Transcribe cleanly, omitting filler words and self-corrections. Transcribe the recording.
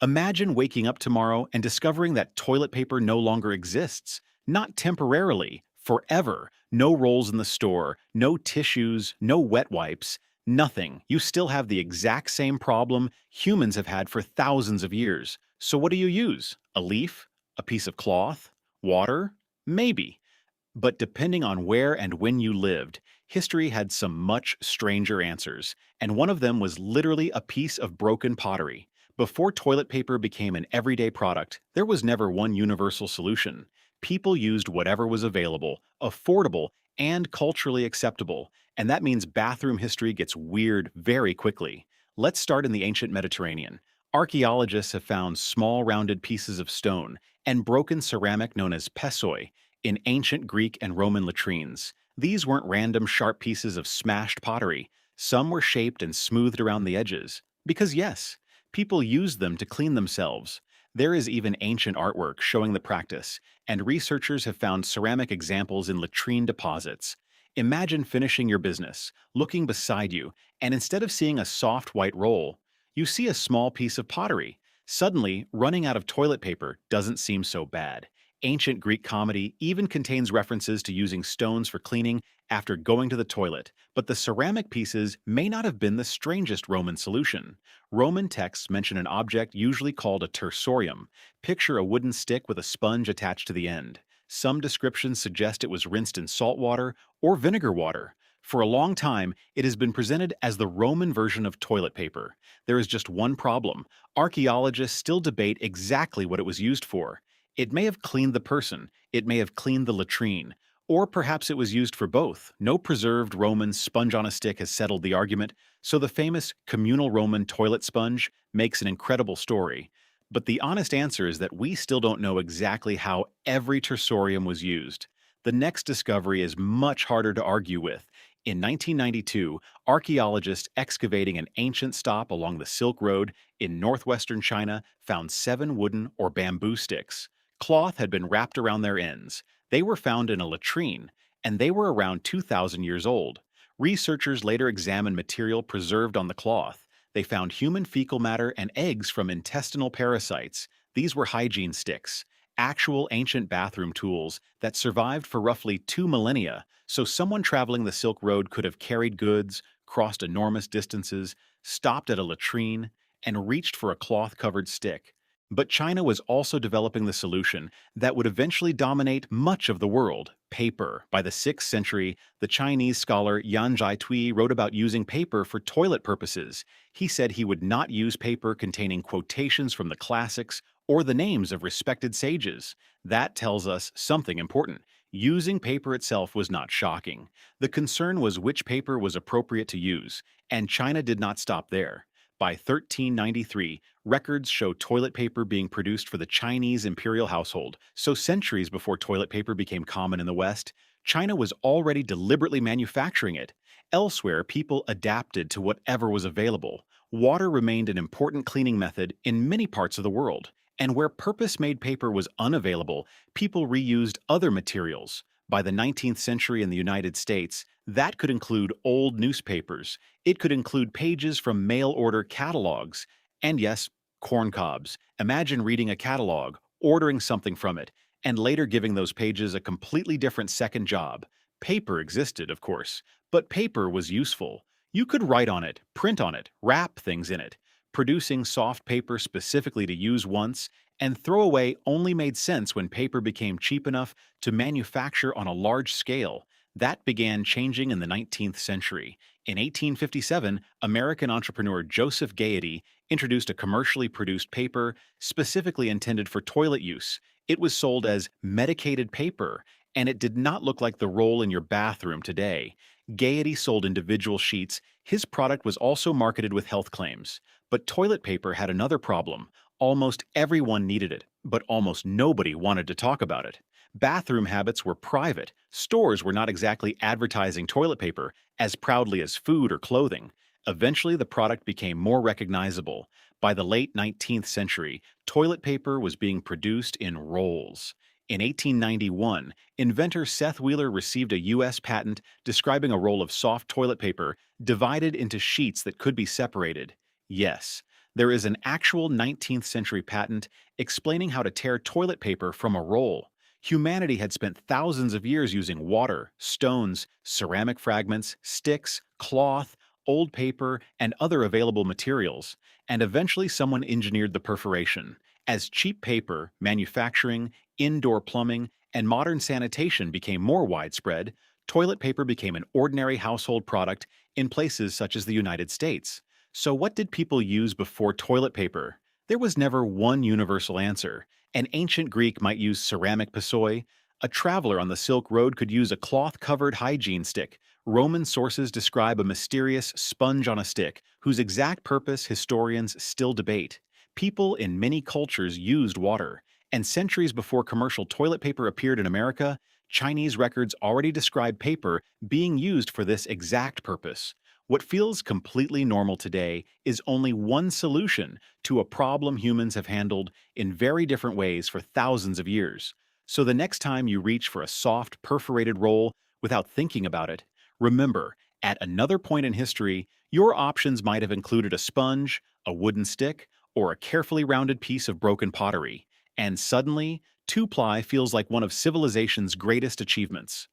Imagine waking up tomorrow and discovering that toilet paper no longer exists. Not temporarily, forever. No rolls in the store, no tissues, no wet wipes, nothing. You still have the exact same problem humans have had for thousands of years. So what do you use? A leaf? A piece of cloth? Water? Maybe. But depending on where and when you lived, history had some much stranger answers, and one of them was literally a piece of broken pottery. Before toilet paper became an everyday product, there was never one universal solution. People used whatever was available, affordable, and culturally acceptable, and that means bathroom history gets weird very quickly. Let's start in the ancient Mediterranean. Archaeologists have found small rounded pieces of stone and broken ceramic known as pessoi in ancient Greek and Roman latrines. These weren't random sharp pieces of smashed pottery. Some were shaped and smoothed around the edges. Because yes, people used them to clean themselves. There is even ancient artwork showing the practice, and researchers have found ceramic examples in latrine deposits. Imagine finishing your business, looking beside you, and instead of seeing a soft white roll, you see a small piece of pottery. Suddenly, running out of toilet paper doesn't seem so bad. Ancient Greek comedy even contains references to using stones for cleaning after going to the toilet, but the ceramic pieces may not have been the strangest Roman solution. Roman texts mention an object usually called a tersorium. Picture a wooden stick with a sponge attached to the end. Some descriptions suggest it was rinsed in salt water or vinegar water. For a long time, it has been presented as the Roman version of toilet paper. There is just one problem. Archaeologists still debate exactly what it was used for. It may have cleaned the person, it may have cleaned the latrine, or perhaps it was used for both. No preserved Roman sponge on a stick has settled the argument, so the famous communal Roman toilet sponge makes an incredible story. But the honest answer is that we still don't know exactly how every tersorium was used. The next discovery is much harder to argue with. In 1992, archaeologists excavating an ancient stop along the Silk Road in northwestern China found 7 wooden or bamboo sticks. Cloth had been wrapped around their ends. They were found in a latrine, and they were around 2,000 years old. Researchers later examined material preserved on the cloth. They found human fecal matter and eggs from intestinal parasites. These were hygiene sticks, actual ancient bathroom tools that survived for roughly 2 millennia, so someone traveling the Silk Road could have carried goods, crossed enormous distances, stopped at a latrine, and reached for a cloth-covered stick. But China was also developing the solution that would eventually dominate much of the world: paper. By the 6th century, the Chinese scholar Yan Zhaitui wrote about using paper for toilet purposes. He said he would not use paper containing quotations from the classics or the names of respected sages. That tells us something important. Using paper itself was not shocking. The concern was which paper was appropriate to use, and China did not stop there. By 1393, records show toilet paper being produced for the Chinese imperial household, so centuries before toilet paper became common in the West, China was already deliberately manufacturing it. Elsewhere, people adapted to whatever was available. Water remained an important cleaning method in many parts of the world, and where purpose-made paper was unavailable, people reused other materials. By the 19th century in the United States, that could include old newspapers. It could include pages from mail-order catalogs. And yes, corn cobs. Imagine reading a catalog, ordering something from it, and later giving those pages a completely different second job. Paper existed, of course, but paper was useful. You could write on it, print on it, wrap things in it. Producing soft paper specifically to use once and throw away only made sense when paper became cheap enough to manufacture on a large scale. That began changing in the 19th century. In 1857, American entrepreneur Joseph Gaiety introduced a commercially produced paper specifically intended for toilet use. It was sold as medicated paper, and it did not look like the roll in your bathroom today. Gaiety sold individual sheets. His product was also marketed with health claims. But toilet paper had another problem. Almost everyone needed it, but almost nobody wanted to talk about it. Bathroom habits were private. Stores were not exactly advertising toilet paper as proudly as food or clothing. Eventually, the product became more recognizable. By the late 19th century, toilet paper was being produced in rolls. In 1891, inventor Seth Wheeler received a U.S. patent describing a roll of soft toilet paper divided into sheets that could be separated. Yes, There is an actual 19th century patent explaining how to tear toilet paper from a roll. Humanity had spent thousands of years using water, stones, ceramic fragments, sticks, cloth, old paper, and other available materials, and eventually someone engineered the perforation. As cheap paper, manufacturing, indoor plumbing, and modern sanitation became more widespread, toilet paper became an ordinary household product in places such as the United States. So, what did people use before toilet paper? There was never one universal answer. An ancient Greek might use ceramic pissoi. A traveler on the Silk Road could use a cloth covered hygiene stick. Roman sources describe a mysterious sponge on a stick, whose exact purpose historians still debate. People in many cultures used water, and centuries before commercial toilet paper appeared in America, Chinese records already describe paper being used for this exact purpose. What feels completely normal today is only one solution to a problem humans have handled in very different ways for thousands of years. So the next time you reach for a soft, perforated roll without thinking about it, remember, at another point in history, your options might have included a sponge, a wooden stick, or a carefully rounded piece of broken pottery. And suddenly, two-ply feels like one of civilization's greatest achievements.